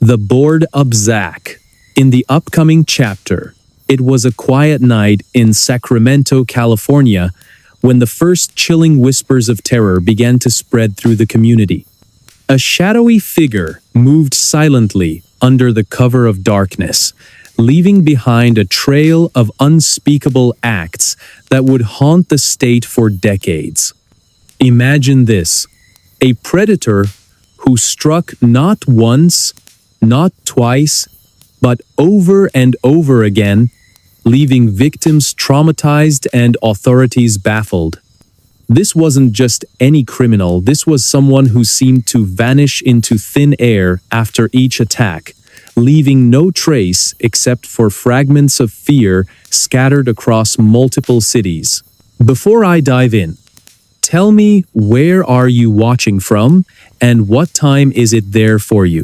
The Board Up Zach. In the upcoming chapter, it was a quiet night in Sacramento, California, when the first chilling whispers of terror began to spread through the community. A shadowy figure moved silently under the cover of darkness, leaving behind a trail of unspeakable acts that would haunt the state for decades. Imagine this: a predator who struck not once, not twice, but over and over again, leaving victims traumatized and authorities baffled. This wasn't just any criminal, this was someone who seemed to vanish into thin air after each attack, leaving no trace except for fragments of fear scattered across multiple cities. Before I dive in, tell me, where are you watching from and what time is it there for you?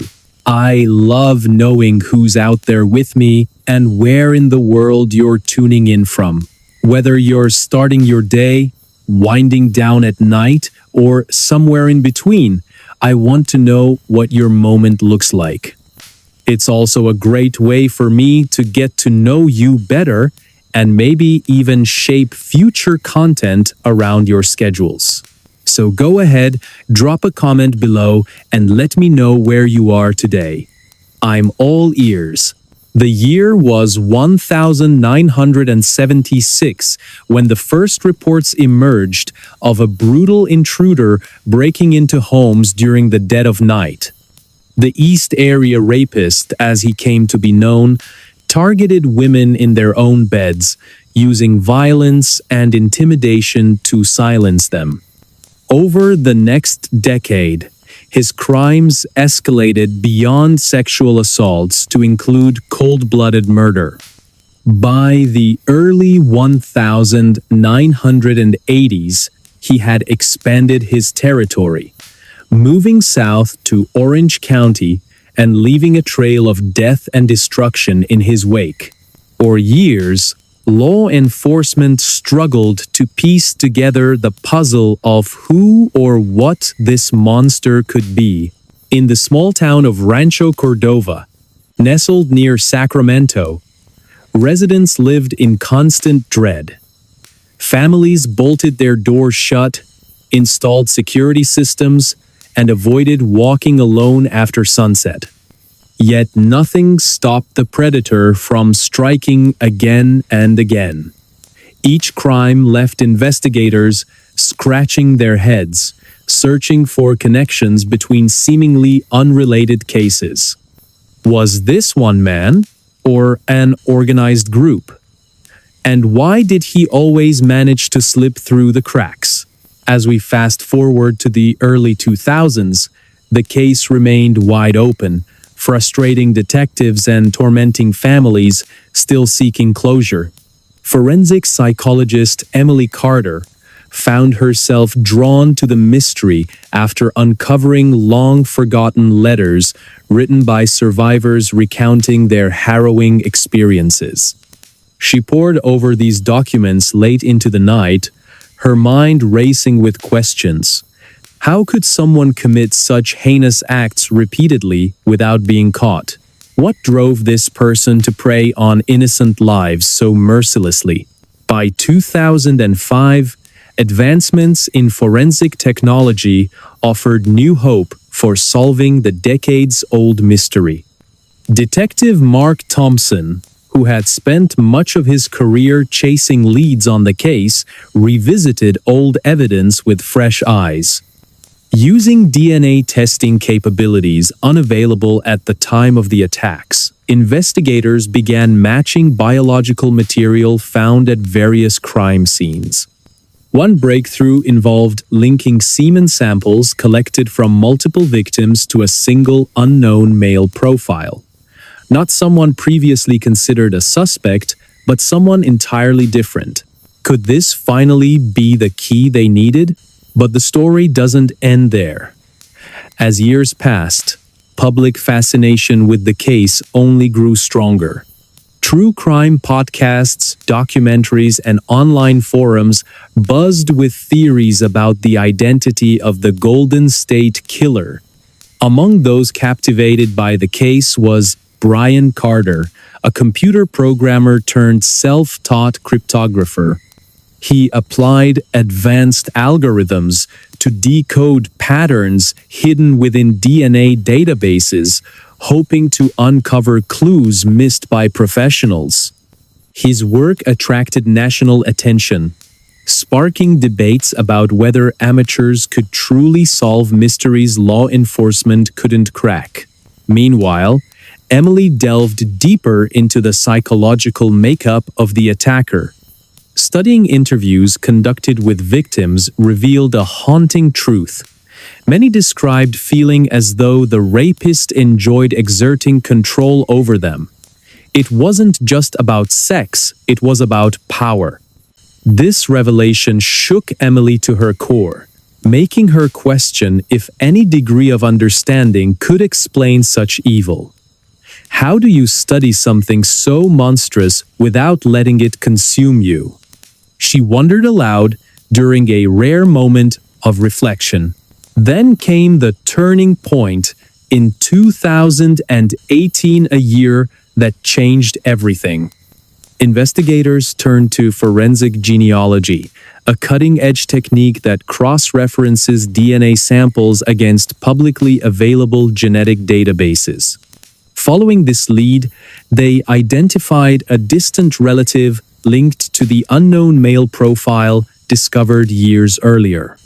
I love knowing who's out there with me and where in the world you're tuning in from. Whether you're starting your day, winding down at night, or somewhere in between, I want to know what your moment looks like. It's also a great way for me to get to know you better and maybe even shape future content around your schedules. So go ahead, drop a comment below and let me know where you are today. I'm all ears. The year was 1976 when the first reports emerged of a brutal intruder breaking into homes during the dead of night. The East Area Rapist, as he came to be known, targeted women in their own beds, using violence and intimidation to silence them. Over the next decade, his crimes escalated beyond sexual assaults to include cold-blooded murder. By the early 1980s, he had expanded his territory, moving south to Orange County and leaving a trail of death and destruction in his wake. For years, law enforcement struggled to piece together the puzzle of who or what this monster could be. In the small town of Rancho Cordova, nestled near Sacramento, residents lived in constant dread. Families bolted their doors shut, installed security systems, and avoided walking alone after sunset. Yet nothing stopped the predator from striking again and again. Each crime left investigators scratching their heads, searching for connections between seemingly unrelated cases. Was this one man or an organized group? And why did he always manage to slip through the cracks? As we fast forward to the early 2000s, the case remained wide open, frustrating detectives and tormenting families still seeking closure. Forensic psychologist Emily Carter found herself drawn to the mystery after uncovering long-forgotten letters written by survivors recounting their harrowing experiences. She pored over these documents late into the night, her mind racing with questions. How could someone commit such heinous acts repeatedly without being caught? What drove this person to prey on innocent lives so mercilessly? By 2005, advancements in forensic technology offered new hope for solving the decades-old mystery. Detective Mark Thompson, who had spent much of his career chasing leads on the case, revisited old evidence with fresh eyes. Using DNA testing capabilities unavailable at the time of the attacks, investigators began matching biological material found at various crime scenes. One breakthrough involved linking semen samples collected from multiple victims to a single unknown male profile. Not someone previously considered a suspect, but someone entirely different. Could this finally be the key they needed? But the story doesn't end there. As years passed, public fascination with the case only grew stronger. True crime podcasts, documentaries, and online forums buzzed with theories about the identity of the Golden State Killer. Among those captivated by the case was Brian Carter, a computer programmer turned self-taught cryptographer. He applied advanced algorithms to decode patterns hidden within DNA databases, hoping to uncover clues missed by professionals. His work attracted national attention, sparking debates about whether amateurs could truly solve mysteries law enforcement couldn't crack. Meanwhile, Emily delved deeper into the psychological makeup of the attacker. Studying interviews conducted with victims revealed a haunting truth. Many described feeling as though the rapist enjoyed exerting control over them. It wasn't just about sex, it was about power. This revelation shook Emily to her core, making her question if any degree of understanding could explain such evil. How do you study something so monstrous without letting it consume you? She wondered aloud during a rare moment of reflection. Then came the turning point in 2018, a year that changed everything. Investigators turned to forensic genealogy, a cutting-edge technique that cross-references DNA samples against publicly available genetic databases. Following this lead, they identified a distant relative linked to the unknown male profile discovered years earlier.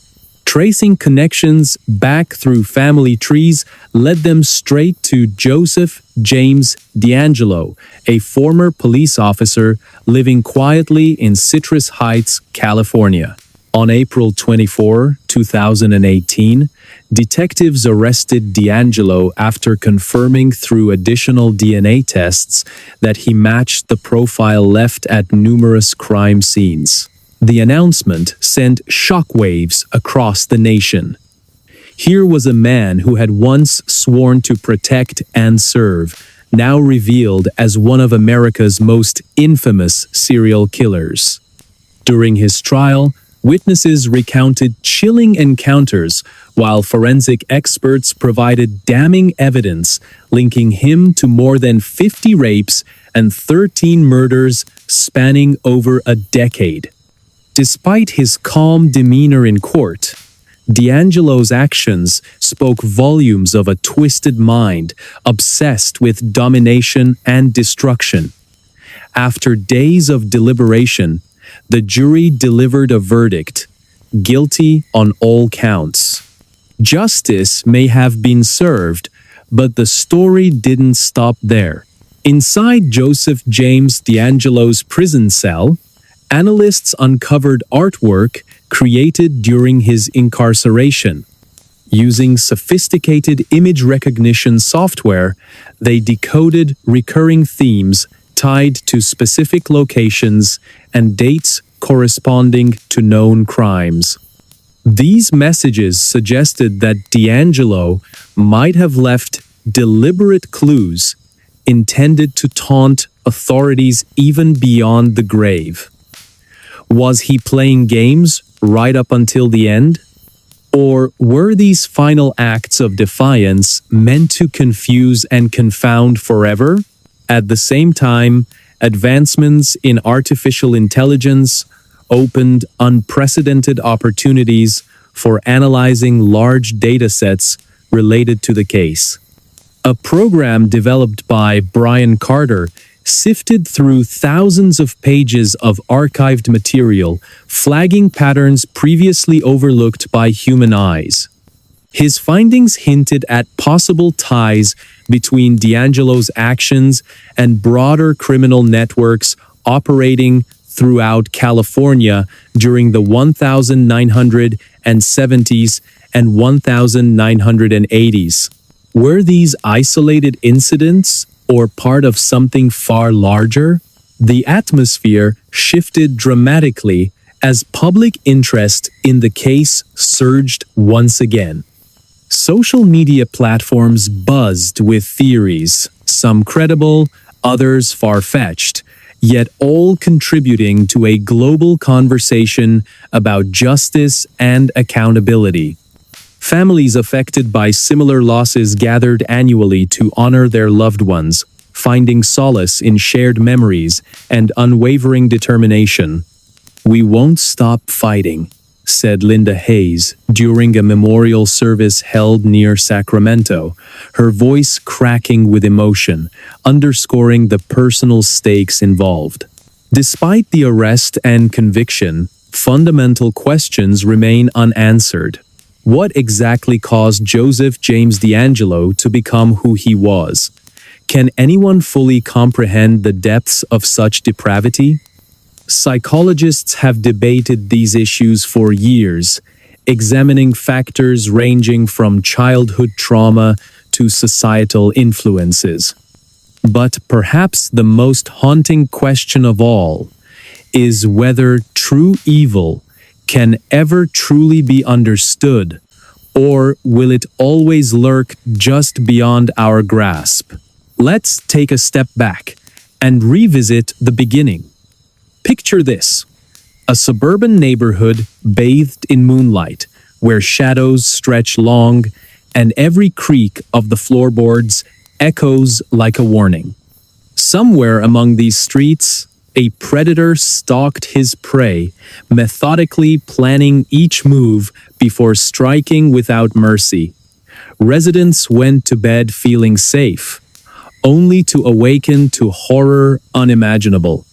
Tracing connections back through family trees led them straight to Joseph James D'Angelo, a former police officer living quietly in Citrus Heights, California. On April 24, 2018, detectives arrested D'Angelo after confirming through additional DNA tests that he matched the profile left at numerous crime scenes. The announcement sent shockwaves across the nation. Here was a man who had once sworn to protect and serve, now revealed as one of America's most infamous serial killers. During his trial, witnesses recounted chilling encounters, while forensic experts provided damning evidence linking him to more than 50 rapes and 13 murders spanning over a decade. Despite his calm demeanor in court, D'Angelo's actions spoke volumes of a twisted mind obsessed with domination and destruction. After days of deliberation, the jury delivered a verdict: guilty on all counts. Justice may have been served, but the story didn't stop there. Inside Joseph James D'Angelo's prison cell, analysts uncovered artwork created during his incarceration. Using sophisticated image recognition software, they decoded recurring themes tied to specific locations and dates corresponding to known crimes. These messages suggested that D'Angelo might have left deliberate clues intended to taunt authorities even beyond the grave. Was he playing games right up until the end? Or were these final acts of defiance meant to confuse and confound forever? At the same time, advancements in artificial intelligence opened unprecedented opportunities for analyzing large datasets related to the case. A program developed by Brian Carter sifted through thousands of pages of archived material, flagging patterns previously overlooked by human eyes. His findings hinted at possible ties between D'Angelo's actions and broader criminal networks operating throughout California during the 1970s and 1980s. Were these isolated incidents or part of something far larger? The atmosphere shifted dramatically as public interest in the case surged once again. Social media platforms buzzed with theories, some credible, others far-fetched, yet all contributing to a global conversation about justice and accountability. Families affected by similar losses gathered annually to honor their loved ones, finding solace in shared memories and unwavering determination. "We won't stop fighting," said Linda Hayes during a memorial service held near Sacramento, her voice cracking with emotion, underscoring the personal stakes involved. Despite the arrest and conviction, fundamental questions remain unanswered. What exactly caused Joseph James DeAngelo to become who he was? Can anyone fully comprehend the depths of such depravity? Psychologists have debated these issues for years, examining factors ranging from childhood trauma to societal influences. But perhaps the most haunting question of all is whether true evil can ever truly be understood, or will it always lurk just beyond our grasp? Let's take a step back and revisit the beginning. Picture this: a suburban neighborhood bathed in moonlight, where shadows stretch long and every creak of the floorboards echoes like a warning. Somewhere among these streets, a predator stalked his prey, methodically planning each move before striking without mercy. Residents went to bed feeling safe, only to awaken to horror unimaginable.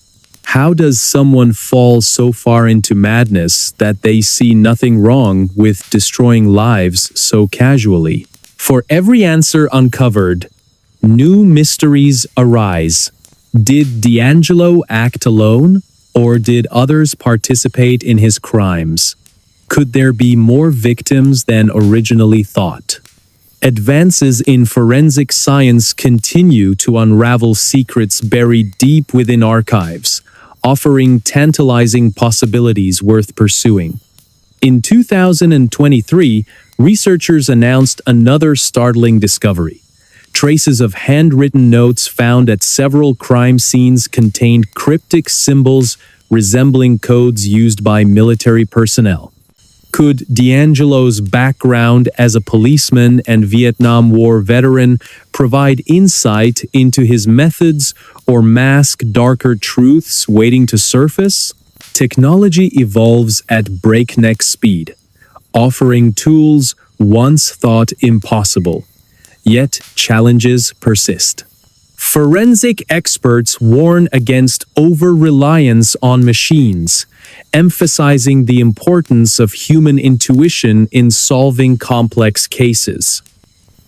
How does someone fall so far into madness that they see nothing wrong with destroying lives so casually? For every answer uncovered, new mysteries arise. Did DeAngelo act alone, or did others participate in his crimes? Could there be more victims than originally thought? Advances in forensic science continue to unravel secrets buried deep within archives, offering tantalizing possibilities worth pursuing. In 2023, researchers announced another startling discovery. Traces of handwritten notes found at several crime scenes contained cryptic symbols resembling codes used by military personnel. Could DeAngelo's background as a policeman and Vietnam War veteran provide insight into his methods or mask darker truths waiting to surface? Technology evolves at breakneck speed, offering tools once thought impossible. Yet challenges persist. Forensic experts warn against over-reliance on machines, emphasizing the importance of human intuition in solving complex cases.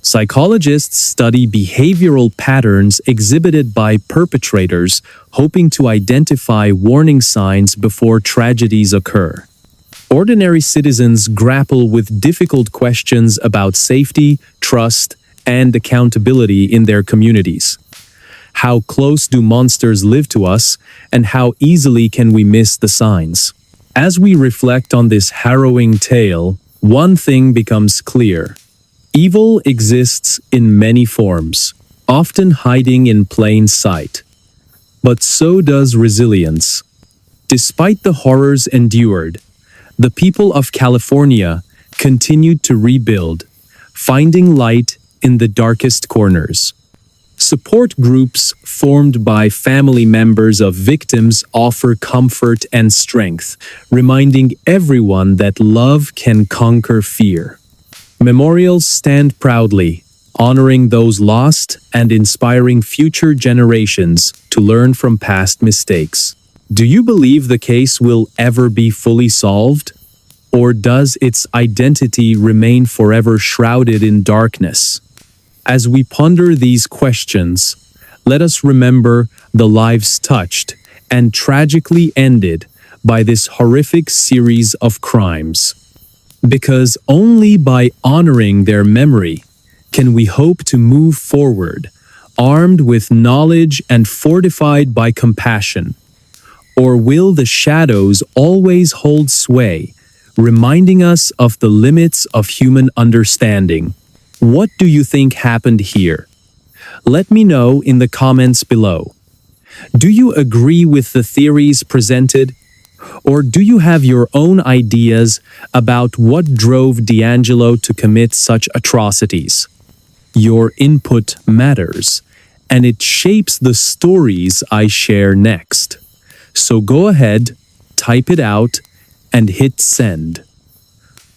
Psychologists study behavioral patterns exhibited by perpetrators, hoping to identify warning signs before tragedies occur. Ordinary citizens grapple with difficult questions about safety, trust, and accountability in their communities. How close do monsters live to us, and how easily can we miss the signs? As we reflect on this harrowing tale, one thing becomes clear. Evil exists in many forms, often hiding in plain sight. But so does resilience. Despite the horrors endured, the people of California continued to rebuild, finding light in the darkest corners. Support groups formed by family members of victims offer comfort and strength, reminding everyone that love can conquer fear. Memorials stand proudly, honoring those lost and inspiring future generations to learn from past mistakes. Do you believe the case will ever be fully solved? Or does its identity remain forever shrouded in darkness? As we ponder these questions, let us remember the lives touched and tragically ended by this horrific series of crimes. Because only by honoring their memory can we hope to move forward, armed with knowledge and fortified by compassion. Or will the shadows always hold sway, reminding us of the limits of human understanding? What do you think happened here? Let me know in the comments below. Do you agree with the theories presented? Or do you have your own ideas about what drove D'Angelo to commit such atrocities? Your input matters, and it shapes the stories I share next. So go ahead, type it out, and hit send.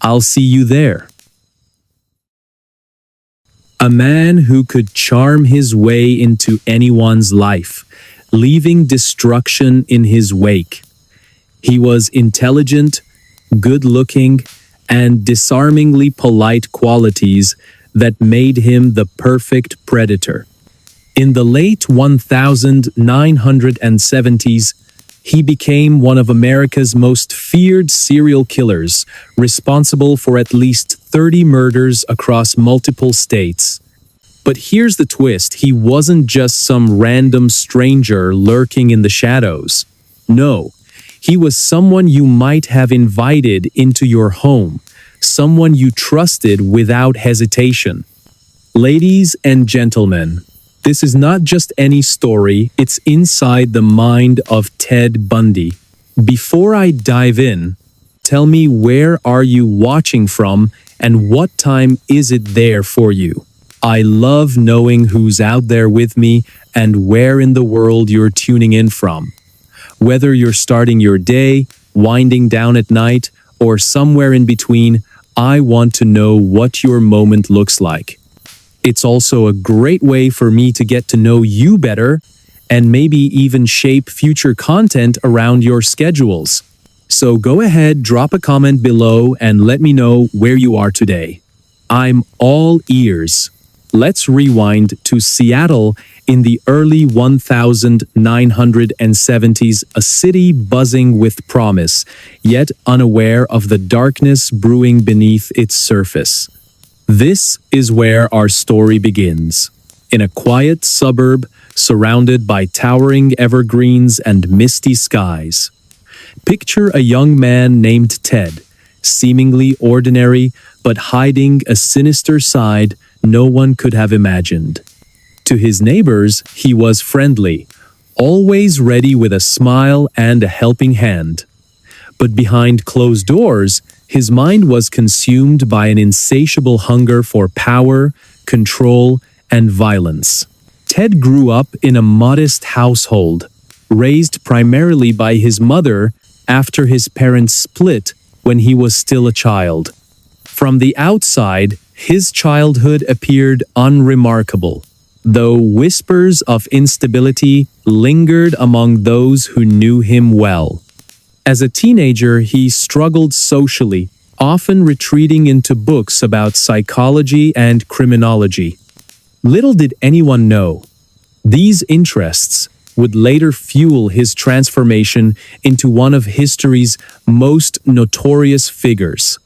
I'll see you there. A man who could charm his way into anyone's life, leaving destruction in his wake. He was intelligent, good-looking, and disarmingly polite qualities that made him the perfect predator. In the late 1970s, he became one of America's most feared serial killers, responsible for at least 30 murders across multiple states. But here's the twist: he wasn't just some random stranger lurking in the shadows. No, he was someone you might have invited into your home, someone you trusted without hesitation. Ladies and gentlemen, this is not just any story, it's inside the mind of Ted Bundy. Before I dive in, tell me, where are you watching from and what time is it there for you? I love knowing who's out there with me and where in the world you're tuning in from. Whether you're starting your day, winding down at night, or somewhere in between, I want to know what your moment looks like. It's also a great way for me to get to know you better and maybe even shape future content around your schedules. So go ahead, drop a comment below and let me know where you are today. I'm all ears. Let's rewind to Seattle in the early 1970s, a city buzzing with promise, yet unaware of the darkness brewing beneath its surface. This is where our story begins. In a quiet suburb surrounded by towering evergreens and misty skies. Picture a young man named Ted, seemingly ordinary but hiding a sinister side no one could have imagined. To his neighbors, he was friendly, always ready with a smile and a helping hand. But behind closed doors, his mind was consumed by an insatiable hunger for power, control, and violence. Ted grew up in a modest household, raised primarily by his mother after his parents split when he was still a child. From the outside, his childhood appeared unremarkable, though whispers of instability lingered among those who knew him well. As a teenager, he struggled socially, often retreating into books about psychology and criminology. Little did anyone know, these interests would later fuel his transformation into one of history's most notorious figures.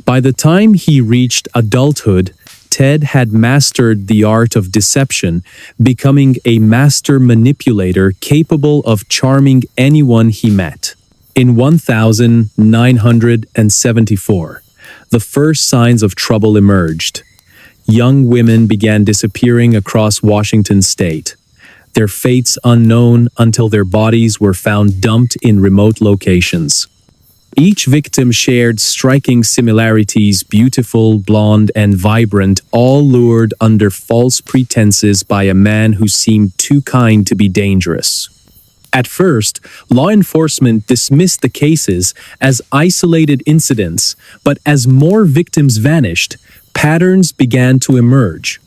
By the time he reached adulthood, Ted had mastered the art of deception, becoming a master manipulator capable of charming anyone he met. In 1974, the first signs of trouble emerged. Young women began disappearing across Washington state, their fates unknown until their bodies were found dumped in remote locations. Each victim shared striking similarities: beautiful, blonde, and vibrant, all lured under false pretenses by a man who seemed too kind to be dangerous. At first, law enforcement dismissed the cases as isolated incidents, but as more victims vanished, patterns began to emerge.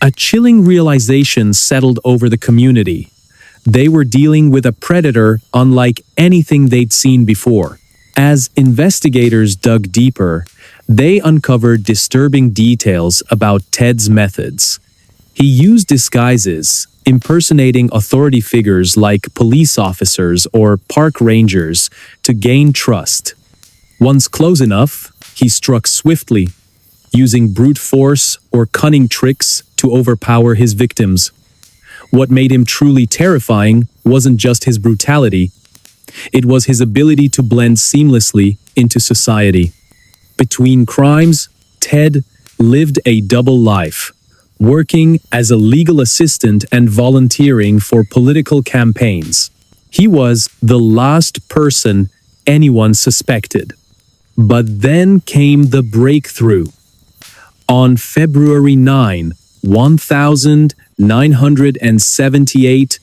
A chilling realization settled over the community. They were dealing with a predator unlike anything they'd seen before. As investigators dug deeper, they uncovered disturbing details about Ted's methods. He used disguises, impersonating authority figures like police officers or park rangers to gain trust. Once close enough, he struck swiftly, using brute force or cunning tricks to overpower his victims. What made him truly terrifying wasn't just his brutality. It was his ability to blend seamlessly into society. Between crimes, Ted lived a double life, working as a legal assistant and volunteering for political campaigns. He was the last person anyone suspected. But then came the breakthrough. On February 9, 1978,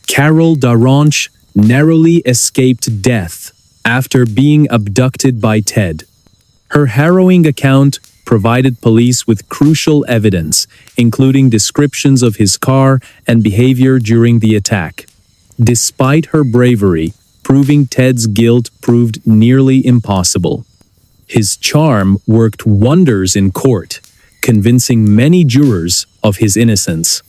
Carol Daronch narrowly escaped death after being abducted by Ted. Her harrowing account provided police with crucial evidence, including descriptions of his car and behavior during the attack. Despite her bravery, proving Ted's guilt proved nearly impossible. His charm worked wonders in court, convincing many jurors of his innocence.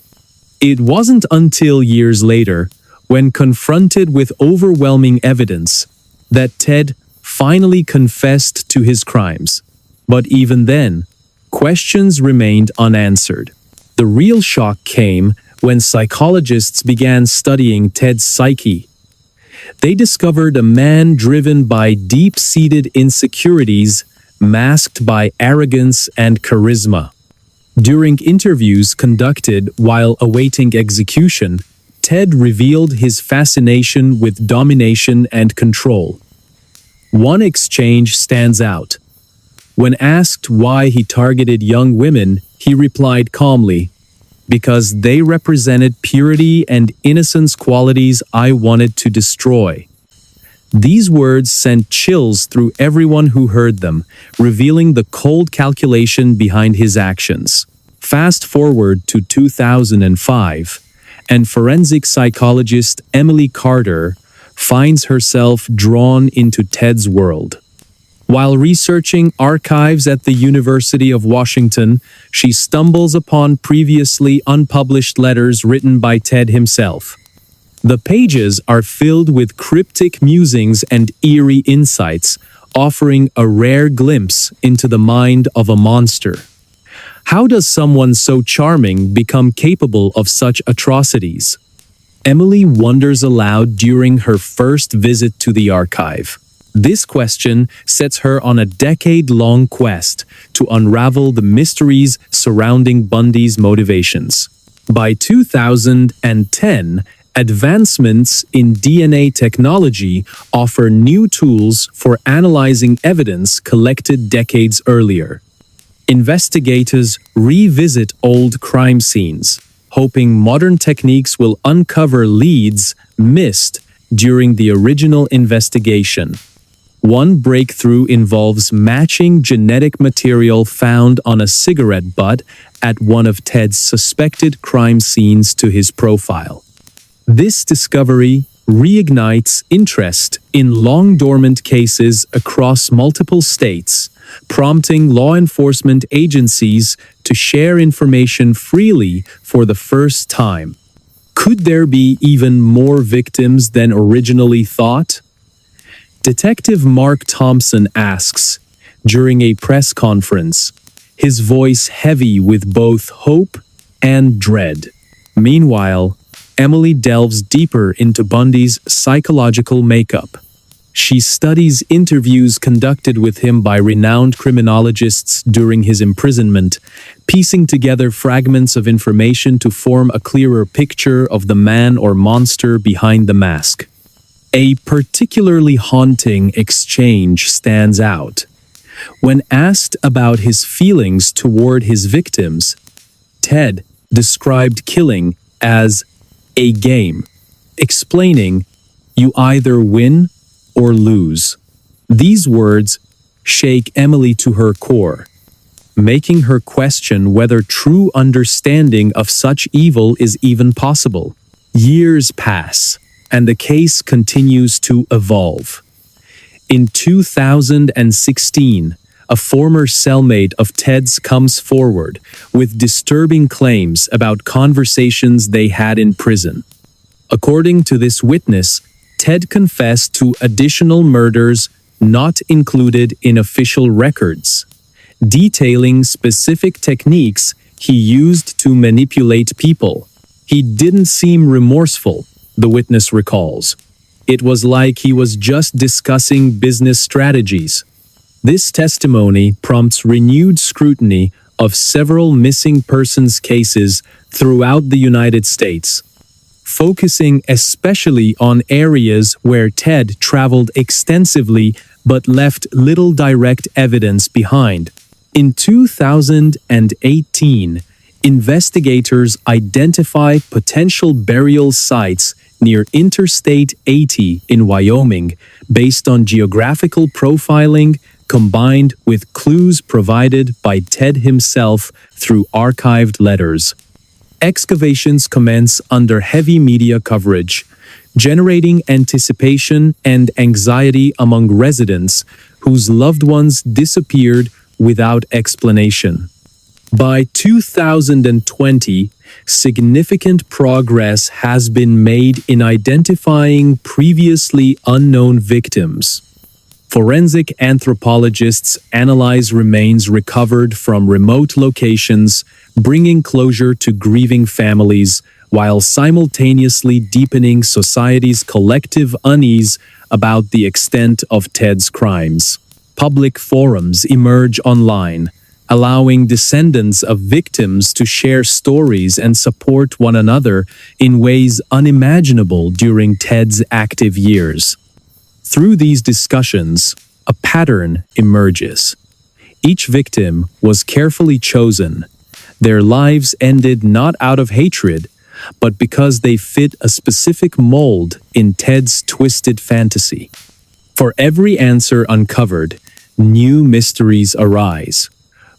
It wasn't until years later, when confronted with overwhelming evidence, that Ted finally confessed to his crimes. But even then, questions remained unanswered. The real shock came when psychologists began studying Ted's psyche. They discovered a man driven by deep-seated insecurities, masked by arrogance and charisma. During interviews conducted while awaiting execution, Ted revealed his fascination with domination and control. One exchange stands out. When asked why he targeted young women, he replied calmly, "Because they represented purity and innocence, qualities I wanted to destroy." These words sent chills through everyone who heard them, revealing the cold calculation behind his actions. Fast forward to 2005, and forensic psychologist Emily Carter finds herself drawn into Ted's world. While researching archives at the University of Washington, she stumbles upon previously unpublished letters written by Ted himself. The pages are filled with cryptic musings and eerie insights, offering a rare glimpse into the mind of a monster. How does someone so charming become capable of such atrocities? Emily wonders aloud during her first visit to the archive. This question sets her on a decade-long quest to unravel the mysteries surrounding Bundy's motivations. By 2010, advancements in DNA technology offer new tools for analyzing evidence collected decades earlier. Investigators revisit old crime scenes, hoping modern techniques will uncover leads missed during the original investigation. One breakthrough involves matching genetic material found on a cigarette butt at one of Ted's suspected crime scenes to his profile. This discovery reignites interest in long-dormant cases across multiple states, prompting law enforcement agencies to share information freely for the first time. Could there be even more victims than originally thought? Detective Mark Thompson asks during a press conference, his voice heavy with both hope and dread. Meanwhile, Emily delves deeper into Bundy's psychological makeup. She studies interviews conducted with him by renowned criminologists during his imprisonment, piecing together fragments of information to form a clearer picture of the man or monster behind the mask. A particularly haunting exchange stands out. When asked about his feelings toward his victims, Ted described killing as a game, explaining, "You either win or lose." These words shake Emily to her core, making her question whether true understanding of such evil is even possible. Years pass, and the case continues to evolve. In 2016, a former cellmate of Ted's comes forward with disturbing claims about conversations they had in prison. According to this witness, Ted confessed to additional murders not included in official records, detailing specific techniques he used to manipulate people. He didn't seem remorseful, the witness recalls. It was like he was just discussing business strategies. This testimony prompts renewed scrutiny of several missing persons cases throughout the United States. focusing especially on areas where Ted traveled extensively but left little direct evidence behind. In 2018, investigators identified potential burial sites near Interstate 80 in Wyoming based on geographical profiling combined with clues provided by Ted himself through archived letters. Excavations commence under heavy media coverage, generating anticipation and anxiety among residents whose loved ones disappeared without explanation. By 2020, significant progress has been made in identifying previously unknown victims. Forensic anthropologists analyze remains recovered from remote locations, bringing closure to grieving families, while simultaneously deepening society's collective unease about the extent of Ted's crimes. Public forums emerge online, allowing descendants of victims to share stories and support one another in ways unimaginable during Ted's active years. Through these discussions, a pattern emerges. Each victim was carefully chosen. Their lives ended not out of hatred, but because they fit a specific mold in Ted's twisted fantasy. For every answer uncovered, new mysteries arise.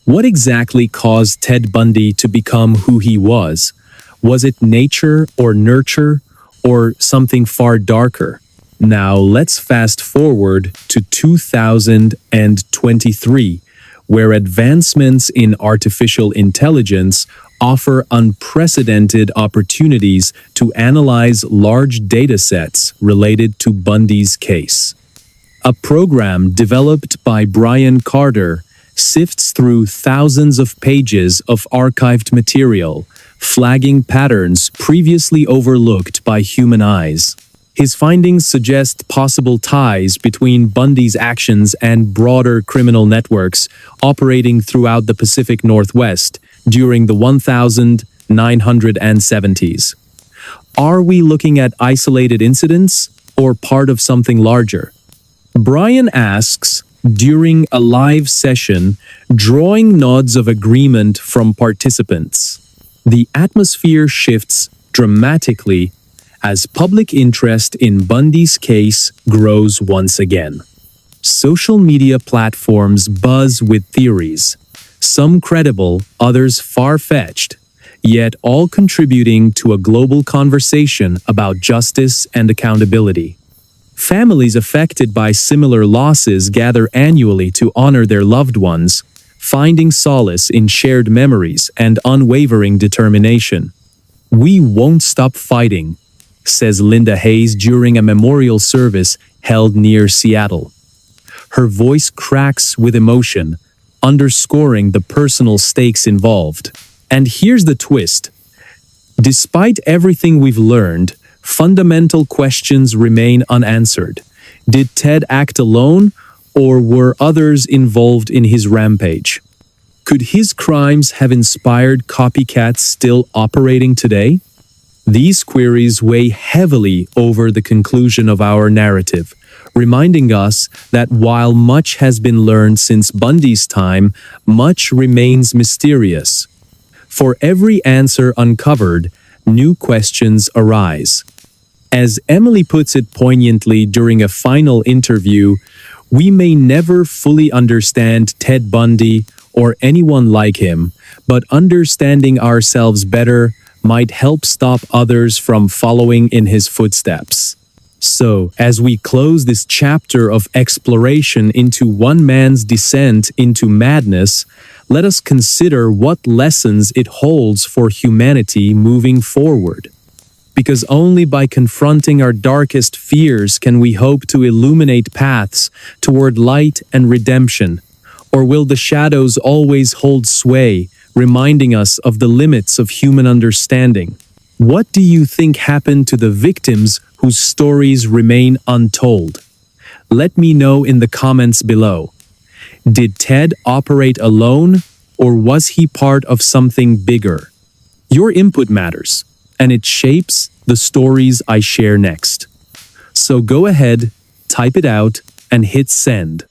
What exactly caused Ted Bundy to become who he was? Was it nature or nurture, or something far darker? Now let's fast forward to 2023, where advancements in artificial intelligence offer unprecedented opportunities to analyze large datasets related to Bundy's case. A program developed by Brian Carter sifts through thousands of pages of archived material, flagging patterns previously overlooked by human eyes. His findings suggest possible ties between Bundy's actions and broader criminal networks operating throughout the Pacific Northwest during the 1970s. Are we looking at isolated incidents or part of something larger? Brian asks, during a live session, drawing nods of agreement from participants. The atmosphere shifts dramatically as public interest in Bundy's case grows once again. Social media platforms buzz with theories, some credible, others far-fetched, yet all contributing to a global conversation about justice and accountability. Families affected by similar losses gather annually to honor their loved ones, finding solace in shared memories and unwavering determination. "We won't stop fighting," says Linda Hayes during a memorial service held near Seattle. Her voice cracks with emotion, underscoring the personal stakes involved. And here's the twist. Despite everything we've learned, fundamental questions remain unanswered. Did Ted act alone, or were others involved in his rampage? Could his crimes have inspired copycats still operating today? These queries weigh heavily over the conclusion of our narrative, reminding us that while much has been learned since Bundy's time, much remains mysterious. For every answer uncovered, new questions arise. As Emily puts it poignantly during a final interview, we may never fully understand Ted Bundy or anyone like him, but understanding ourselves better might help stop others from following in his footsteps. So, as we close this chapter of exploration into one man's descent into madness, let us consider what lessons it holds for humanity moving forward. Because only by confronting our darkest fears can we hope to illuminate paths toward light and redemption. Or will the shadows always hold sway, reminding us of the limits of human understanding? What do you think happened to the victims whose stories remain untold? Let me know in the comments below. Did Ted operate alone, or was he part of something bigger? Your input matters, and it shapes the stories I share next. So go ahead, type it out, and hit send.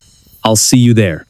I'll see you there.